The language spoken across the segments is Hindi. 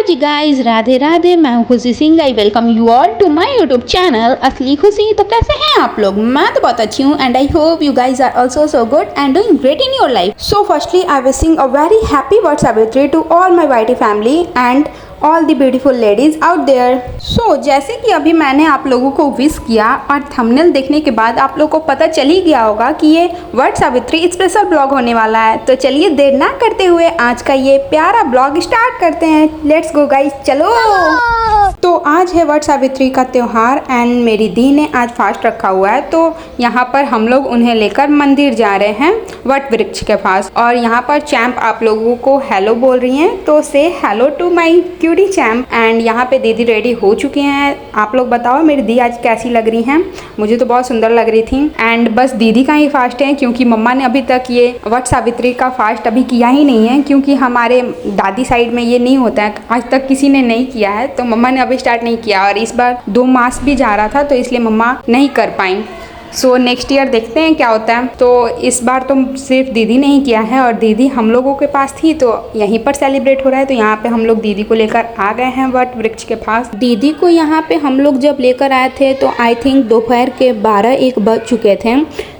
जी गाइस, राधे राधे। मैं हूँ Khushi Singh. I welcome you all to my YouTube channel Asli Khushi. तो कैसे हैं आप लोग? मैं तो बहुत अच्छी हूँ and I hope you guys are also so good and doing great in your life. So firstly I wishing a very happy Vat Savitri to all my YT family and all the beautiful ladies out there. So जैसे कि अभी मैंने आप लोगों को विश किया और थंबनेल देखने के बाद आप लोगों को पता चल ही गया होगा कि ये वर्ड सावित्री स्पेशल ब्लॉग होने वाला है। तो चलिए देर ना करते हुए आज का ये प्यारा ब्लॉग स्टार्ट करते हैं। लेट्स गो गाइस, चलो। तो आज है वट सावित्री का त्यौहार एंड मेरी दी ने आज फास्ट रखा हुआ है। तो यहाँ पर हम लोग उन्हें लेकर मंदिर जा रहे हैं वट वृक्ष के पास। और यहाँ पर चैम्प आप लोगों को हेलो बोल रही हैं, तो से hello to my cutie champ. And यहाँ पे दीदी रेडी हो चुकी हैं। आप लोग बताओ मेरी दी आज कैसी लग रही हैं? मुझे तो बहुत सुंदर लग रही थी। एंड बस दीदी का ही फास्ट है क्योंकि मम्मा ने अभी तक ये वट सावित्री का फास्ट अभी किया ही नहीं है, क्योंकि हमारे दादी साइड में ये नहीं होता है, आज तक किसी ने नहीं किया है। तो मम्मा ने अभी स्टार्ट नहीं किया और इस बार 2 मास भी जा रहा था तो इसलिए मम्मा नहीं कर पाई। सो नेक्स्ट ईयर देखते हैं क्या होता है। तो इस बार तो सिर्फ दीदी ने ही किया है और दीदी हम लोगों के पास थी तो यहीं पर सेलिब्रेट हो रहा है। तो यहाँ पे हम लोग दीदी को लेकर आ गए हैं वट वृक्ष के पास। दीदी को यहाँ पे हम लोग जब लेकर आए थे तो आई थिंक दोपहर के 12-1 बज चुके थे।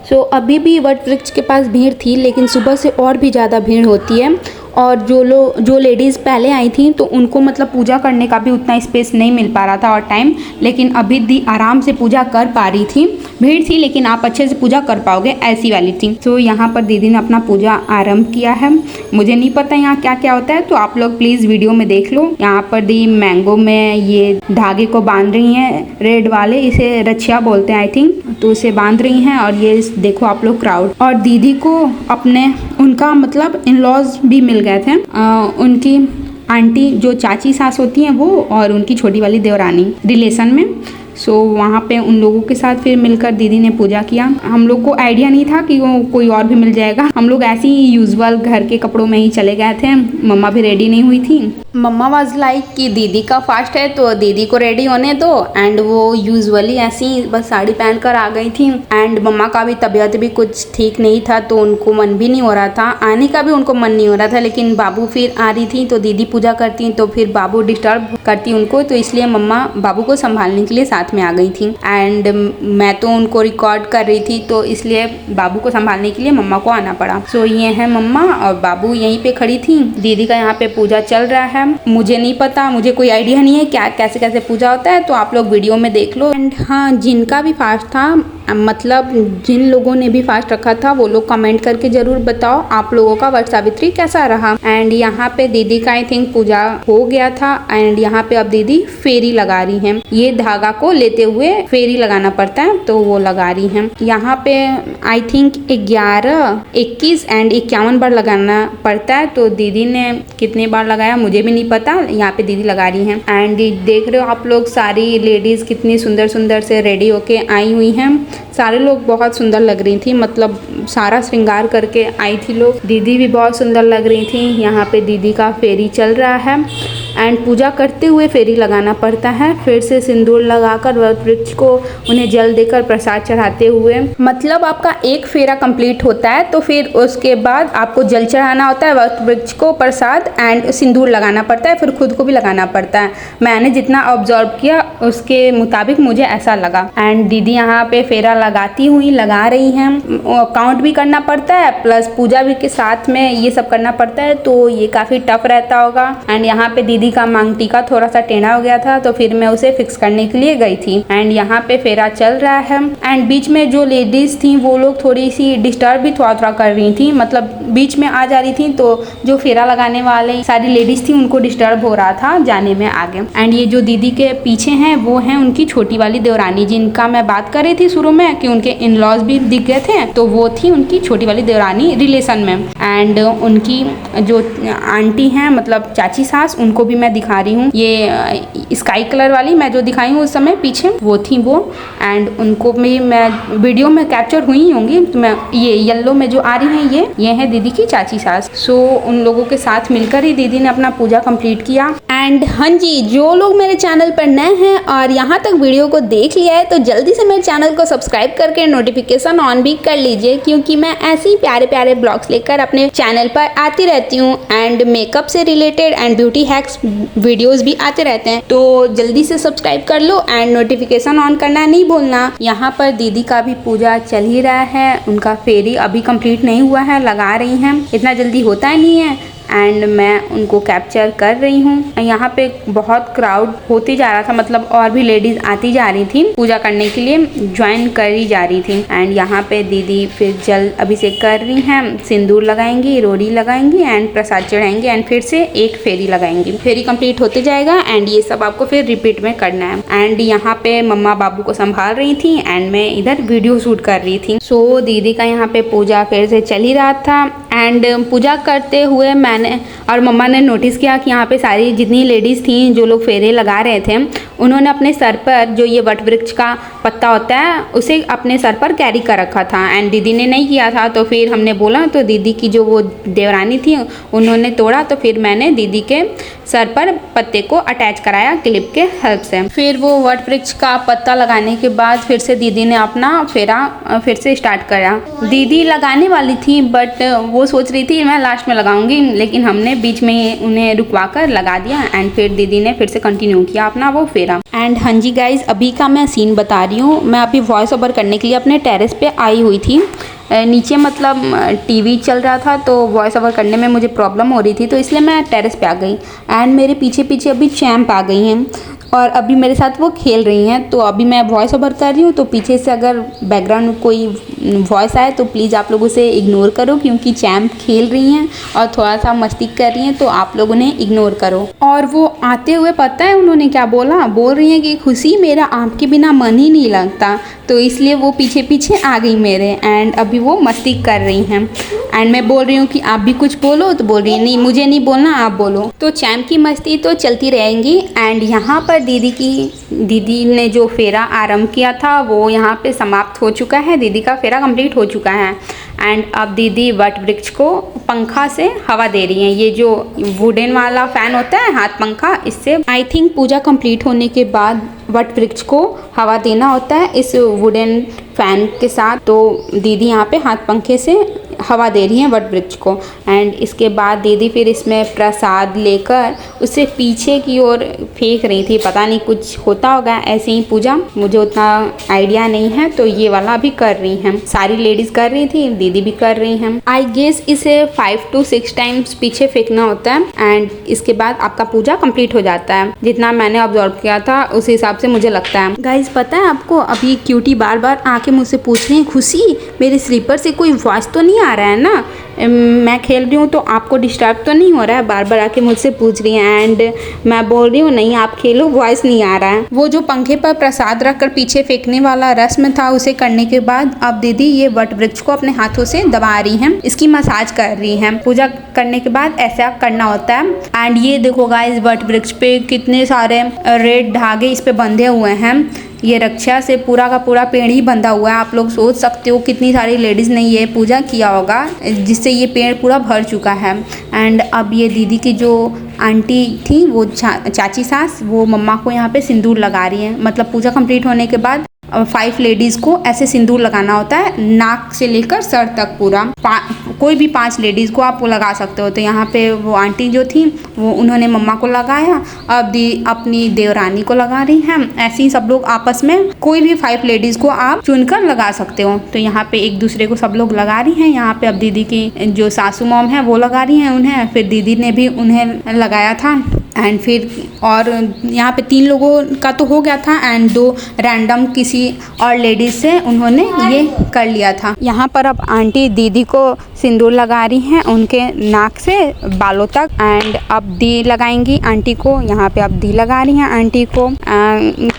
सो अभी भी वट वृक्ष के पास भीड़ थी, लेकिन सुबह से और भी ज़्यादा भीड़ होती है। और जो लेडीज़ पहले आई थी तो उनको मतलब पूजा करने का भी उतना स्पेस नहीं मिल पा रहा था और टाइम, लेकिन अभी दी आराम से पूजा कर पा रही थी। भीड़ थी लेकिन आप अच्छे से पूजा कर पाओगे, ऐसी वाली थी। तो यहाँ पर दीदी ने अपना पूजा आरंभ किया है। मुझे नहीं पता यहाँ क्या क्या होता है, तो आप लोग प्लीज़ वीडियो में देख लो। यहाँ पर दी मैंगो में ये धागे को बांध रही हैं, रेड वाले, इसे रछिया बोलते हैं आई थिंक। तो इसे बांध रही हैं और ये देखो आप लोग क्राउड। और दीदी को अपने उनका मतलब इन लॉज भी मिल गए थे। उनकी आंटी जो चाची सास होती हैं वो, और उनकी छोटी वाली देवरानी रिलेशन में। सो वहाँ पे उन लोगों के साथ फिर मिलकर दीदी ने पूजा किया। हम लोग को आइडिया नहीं था कि वो कोई और भी मिल जाएगा। हम लोग ऐसे ही यूजुअल घर के कपड़ों में ही चले गए थे। मम्मा भी रेडी नहीं हुई थी। मम्मा वाज लाइक कि दीदी का फास्ट है तो दीदी को रेडी होने दो। एंड वो यूजुअली ऐसी ही बस साड़ी पहन कर आ गई थी। एंड मम्मा का भी तबीयत भी कुछ ठीक नहीं था तो उनको मन भी नहीं हो रहा था, आने का भी उनको मन नहीं हो रहा था। लेकिन बाबू फिर आ रही थी तो दीदी पूजा करती तो फिर बाबू डिस्टर्ब करती उनको, तो इसलिए मम्मा बाबू को संभालने के लिए साथ में आ गई थी। एंड मैं तो उनको रिकॉर्ड कर रही थी तो इसलिए बाबू को संभालने के लिए मम्मा को आना पड़ा। सो ये है मम्मा और बाबू यहीं पे खड़ी थी। दीदी का यहाँ पे पूजा चल रहा है। मुझे नहीं पता, मुझे कोई आइडिया नहीं है क्या कैसे कैसे पूजा होता है, तो आप लोग वीडियो में देख लो। एंड हाँ, जिनका भी फास्ट था, मतलब जिन लोगों ने भी फास्ट रखा था वो लोग कमेंट करके जरूर बताओ आप लोगों का वट सावित्री कैसा रहा। एंड यहाँ पे दीदी का आई थिंक पूजा हो गया था। एंड यहाँ पे अब दीदी फेरी लगा रही हैं। ये धागा को लेते हुए फेरी लगाना पड़ता है तो वो लगा रही हैं। यहाँ पे आई थिंक 11, 21 एंड 51 बार लगाना पड़ता है। तो दीदी ने कितने बार लगाया मुझे भी नहीं पता, यहाँ पे दीदी लगा रही हैं। एंड देख रहे हो आप लोग सारी लेडीज कितनी सुंदर सुंदर से रेडी होके आई हुई हैं। सारे लोग बहुत सुंदर लग रही थी, मतलब सारा श्रृंगार करके आई थी लोग। दीदी भी बहुत सुंदर लग रही थी। यहाँ पे दीदी का फेरी चल रहा है एंड पूजा करते हुए फेरी लगाना पड़ता है। फिर से सिंदूर लगाकर वट वृक्ष को उन्हें जल देकर प्रसाद चढ़ाते हुए, मतलब आपका एक फेरा कंप्लीट होता है तो फिर उसके बाद आपको जल चढ़ाना होता है वट वृक्ष को, प्रसाद एंड सिंदूर लगाना पड़ता है, फिर खुद को भी लगाना पड़ता है। मैंने जितना ऑब्जर्व किया उसके मुताबिक मुझे ऐसा लगा। एंड दीदी यहाँ पे फेरा लगाती हुई लगा रही हैं। काउंट भी करना पड़ता है प्लस पूजा भी के साथ में ये सब करना पड़ता है, तो ये काफ़ी टफ रहता होगा। एंड यहाँ पे दीदी का मांग टीका थोड़ा सा टेढ़ा हो गया था तो फिर मैं उसे फिक्स करने के लिए गई थी। एंड यहाँ पे फेरा चल रहा है। एंड बीच में जो लेडीज थी वो लोग थोड़ी सी डिस्टर्ब भी थोड़ा थोड़ा कर रही थी, मतलब बीच में आ जा रही थी तो जो फेरा लगाने वाले सारी लेडीज थी उनको डिस्टर्ब हो रहा था जाने में आगे। एंड ये जो दीदी के पीछे हैं वो हैं उनकी छोटी वाली देवरानी, जिनका मैं बात कर रही थी शुरू में कि उनके इन लॉज भी दिख गए थे, तो वो थी उनकी छोटी वाली देवरानी रिलेशन में। एंड उनकी जो आंटी हैं मतलब चाची सास, उनको भी मैं दिखा रही हूँ। ये स्काई कलर वाली मैं जो दिखाई हूँ उस समय पीछे वो थी वो। एंड उनको भी मैं वीडियो में कैप्चर हुई होंगी। तो मैं ये येलो में जो आ रही हैं ये है दीदी की चाची सास। सो उन लोगों के साथ मिलकर ही दीदी ने अपना पूजा कंप्लीट किया। एंड हाँ जी, जो लोग मेरे चैनल पर नए हैं और यहाँ तक वीडियो को देख लिया है तो जल्दी से मेरे चैनल को सब्सक्राइब सब्सक्राइब करके नोटिफिकेशन ऑन भी कर लीजिए, क्योंकि मैं ऐसे ही प्यारे प्यारे ब्लॉग्स लेकर अपने चैनल पर आती रहती हूँ एंड मेकअप से related and beauty hacks videos भी आते रहते हैं। तो जल्दी से सब्सक्राइब कर लो एंड नोटिफिकेशन ऑन करना नहीं भूलना। यहाँ पर दीदी का भी पूजा चल ही रहा है, उनका फेरी अभी कंप्लीट नहीं हुआ है, लगा रही हैं, इतना जल्दी होता नहीं है एंड मैं उनको कैप्चर कर रही हूँ। यहाँ पे बहुत क्राउड होती जा रहा था, मतलब और भी लेडीज आती जा रही थी पूजा करने के लिए, ज्वाइन करी जा रही थी। एंड यहाँ पे दीदी फिर जल अभिषेक कर रही हैं, सिंदूर लगाएंगी, रोड़ी लगाएंगी एंड प्रसाद चढ़ाएंगी एंड फिर से एक फेरी लगाएंगी। फेरी कंप्लीट होते जाएगा एंड ये सब आपको फिर रिपीट में करना है। एंड यहाँ पे मम्मा बाबू को संभाल रही थी एंड मैं इधर वीडियो शूट कर रही थी। सो दीदी का यहाँ पे पूजा फिर से चल ही रहा था एंड पूजा करते हुए मैंने और मम्मा ने नोटिस किया कि यहाँ पे सारी जितनी लेडीज़ थी जो लोग फेरे लगा रहे थे, उन्होंने अपने सर पर जो ये वट वृक्ष का पत्ता होता है उसे अपने सर पर कैरी कर रखा था एंड दीदी ने नहीं किया था। तो फिर हमने बोला, तो दीदी की जो वो देवरानी थी उन्होंने तोड़ा, तो फिर मैंने दीदी के सर पर पत्ते को अटैच कराया क्लिप के हेल्प से। फिर वो वट वृक्ष का पत्ता लगाने के बाद फिर से दीदी ने अपना फेरा फिर से स्टार्ट करा। दीदी लगाने वाली थी बट वो सोच रही थी मैं लास्ट में लगाऊंगी, लेकिन हमने बीच में उन्हें रुकवा कर लगा दिया एंड फिर दीदी ने फिर से कंटिन्यू किया अपना वो फेरा। एंड हाँ जी गाइज, अभी का मैं सीन बता रही हूँ। मैं अभी वॉइस ओवर करने के लिए अपने टेरेस पे आई हुई थी। नीचे मतलब टीवी चल रहा था तो वॉइस ओवर करने में मुझे प्रॉब्लम हो रही थी, तो इसलिए मैं टेरेस पे आ गई एंड मेरे पीछे पीछे अभी चैम्प आ गई हैं और अभी मेरे साथ वो खेल रही हैं। तो अभी मैं वॉइस ओवर कर रही हूँ, तो पीछे से अगर बैकग्राउंड में कोई वॉइस आए तो प्लीज़ आप लोग उसे इग्नोर करो, क्योंकि चैम्प खेल रही हैं और थोड़ा सा मस्ती कर रही हैं, तो आप लोग उन्हें इग्नोर करो। और वो आते हुए पता है उन्होंने क्या बोला, बोल रही हैं कि खुशी मेरा आपके बिना मन ही नहीं लगता, तो इसलिए वो पीछे पीछे आ गई मेरे एंड अभी वो मस्ती कर रही हैं। एंड मैं बोल रही हूँ कि आप भी कुछ बोलो, तो बोल रही है नहीं मुझे नहीं बोलना, आप बोलो। तो चैम्प की मस्ती तो चलती रहेंगी। एंड यहाँ पर दीदी ने जो फेरा आरंभ किया था वो यहाँ पे समाप्त हो चुका है, दीदी का फेरा कंप्लीट हो चुका है एंड अब दीदी वट वृक्ष को पंखा से हवा दे रही हैं। ये जो वुडन वाला फैन होता है हाथ पंखा, इससे आई थिंक पूजा कंप्लीट होने के बाद वट वृक्ष को हवा देना होता है इस वुडन फैन के साथ। तो दीदी यहाँ पे हाथ पंखे से हवा दे रही हैं वट वृक्ष को एंड इसके बाद दीदी फिर इसमें प्रसाद लेकर उसे पीछे की ओर फेंक रही थी। पता नहीं कुछ होता होगा ऐसे ही पूजा, मुझे उतना आइडिया नहीं है। तो ये वाला भी कर रही हैं, सारी लेडीज कर रही थी, दीदी भी कर रही हैं। आई गेस इसे 5 to 6 टाइम्स पीछे फेंकना होता है एंड इसके बाद आपका पूजा कंप्लीट हो जाता है। जितना मैंने ऑब्जर्व किया था उस हिसाब से मुझे लगता है। गाइज पता है आपको, अभी क्यूटी बार बार आके मुझसे पूछ रही है खुशी मेरे स्लीपर से कोई वॉइस तो नहीं आ रहा है ना, मैं खेल रही हूँ तो आपको डिस्टर्ब तो नहीं हो रहा है, बार बार आके मुझसे पूछ रही हैं एंड मैं बोल रही हूँ नहीं आप खेलो, वॉइस नहीं आ रहा है। वो जो पंखे पर प्रसाद रखकर पीछे फेंकने वाला रस्म था उसे करने के बाद अब दीदी ये वट वृक्ष को अपने हाथों से दबा रही हैं, इसकी मसाज कर रही हैं। पूजा करने के बाद ऐसा करना होता है। एंड ये देखो गाइस, वट वृक्ष पे कितने सारे रेड धागे इस पे बंधे हुए हैं। ये रक्षा से पूरा का पूरा पेड़ ही बंधा हुआ है। आप लोग सोच सकते हो कितनी सारी लेडीज़ ने ये पूजा किया होगा जिससे ये पेड़ पूरा भर चुका है। एंड अब ये दीदी की जो आंटी थी वो चाची सास, वो मम्मा को यहाँ पे सिंदूर लगा रही है। मतलब पूजा कंप्लीट होने के बाद 5 लेडीज़ को ऐसे सिंदूर लगाना होता है, नाक से लेकर सर तक पूरा। कोई भी 5 लेडीज़ को आप वो लगा सकते हो। तो यहाँ पे वो आंटी जो थी वो उन्होंने मम्मा को लगाया, अब अपनी देवरानी को लगा रही हैं। ऐसे ही सब लोग आपस में कोई भी 5 लेडीज़ को आप चुनकर लगा सकते हो। तो यहाँ पे एक दूसरे को सब लोग लगा रही हैं। यहाँ पे अब दीदी की जो सासू मॉम है वो लगा रही हैं उन्हें, फिर दीदी ने भी उन्हें लगाया था। एंड फिर और यहाँ पे 3 लोगों का तो हो गया था एंड 2 रैंडम किसी और लेडीज से उन्होंने ये कर लिया था। यहाँ पर अब आंटी दीदी को सिंदूर लगा रही हैं उनके नाक से बालों तक एंड अब दी लगाएंगी आंटी को। यहाँ पे अब दी लगा रही हैं आंटी को।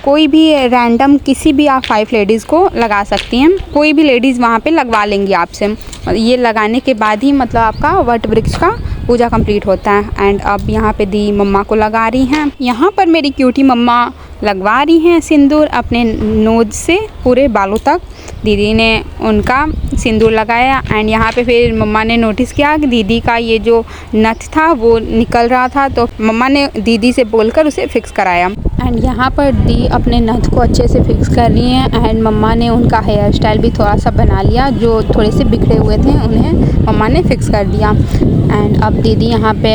कोई भी रैंडम किसी भी आप 5 लेडीज़ को लगा सकती हैं, कोई भी लेडीज़ वहाँ पे लगवा लेंगी आपसे। ये लगाने के बाद ही मतलब आपका वट वृक्ष का पूजा कंप्लीट होता है। एंड अब यहाँ पे दी मम्मा को लगा रही हैं। यहाँ पर मेरी क्यूटी मम्मा लगवा रही हैं सिंदूर अपने नोज से पूरे बालों तक। दीदी ने उनका सिंदूर लगाया एंड यहाँ पे फिर मम्मा ने नोटिस किया कि दीदी का ये जो नथ था वो निकल रहा था, तो मम्मा ने दीदी से बोलकर उसे फिक्स कराया। एंड यहाँ पर दी अपने नथ को अच्छे से फिक्स कर रही हैं एंड मम्मा ने उनका हेयर स्टाइल भी थोड़ा सा बना लिया, जो थोड़े से बिखरे हुए थे उन्हें मम्मा ने फिक्स कर दिया। एंड अब दीदी यहाँ पे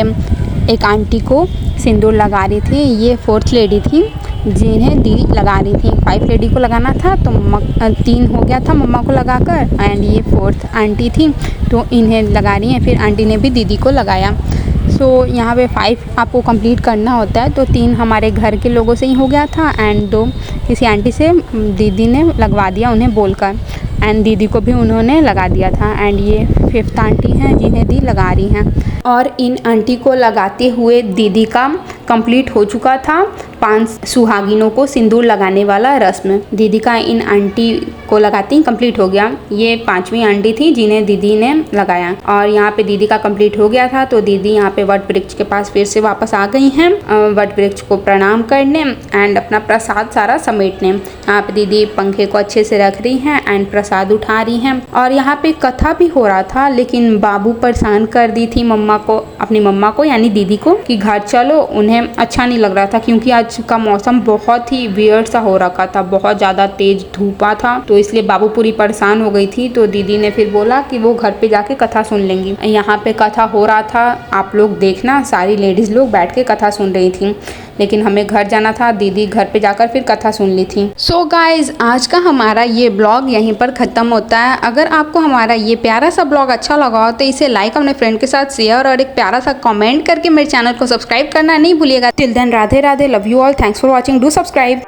एक आंटी को सिंदूर लगा रही थी। ये 4th लेडी थी जिन्हें दी लगा रही थी। 5 लेडी को लगाना था तो 3 हो गया था मम्मा को लगाकर एंड ये 4th आंटी थी तो इन्हें लगा रही हैं। फिर आंटी ने भी दीदी को लगाया। सो यहाँ पे 5 आपको कंप्लीट करना होता है, तो 3 हमारे घर के लोगों से ही हो गया था एंड 2 किसी आंटी से दीदी ने लगवा दिया उन्हें बोलकर एंड दीदी को भी उन्होंने लगा दिया था। एंड ये 5th आंटी हैं जिन्हें दी लगा रही हैं और इन आंटी को लगाते हुए दीदी का कंप्लीट हो चुका था 5 सुहागिनों को सिंदूर लगाने वाला रस्म। दीदी का इन आंटी को लगाते ही कंप्लीट हो गया। ये 5वीं आंटी थी जिन्हें दीदी ने लगाया और यहाँ पे दीदी का कंप्लीट हो गया था, तो दीदी यहाँ पे वट वृक्ष के पास फिर से वापस आ गई हैं वट वृक्ष को प्रणाम करने एंड अपना प्रसाद सारा समेटने। यहाँ पे दीदी पंखे को अच्छे से रख रही हैं एंड प्रसाद उठा रही हैं। और यहाँ पे कथा भी हो रहा था, लेकिन बाबू परेशान कर दी थी मम्मा को, अपनी मम्मा को यानी दीदी को, कि घर चलो। उन्हें अच्छा नहीं लग रहा था क्योंकि आज का मौसम बहुत ही वियर्ड सा हो रखा था, बहुत ज़्यादा तेज धूपा था, तो इसलिए बाबू पूरी परेशान हो गई थी। तो दीदी ने फिर बोला कि वो घर पे जाके कथा सुन लेंगी। यहाँ पे कथा हो रहा था, आप लोग देखना, सारी लेडीज़ लोग बैठ के कथा सुन रही थी, लेकिन हमें घर जाना था। दीदी घर पे जाकर फिर कथा सुन ली थी। सो गाइज, आज का हमारा ये ब्लॉग यहीं पर ख़त्म होता है। अगर आपको हमारा ये प्यारा सा ब्लॉग अच्छा लगा हो तो इसे लाइक, अपने फ्रेंड के साथ शेयर और एक प्यारा सा कमेंट करके मेरे चैनल को सब्सक्राइब करना नहीं भूलिएगा। Till then, Radhe Radhe, love you all, thanks for watching, do subscribe.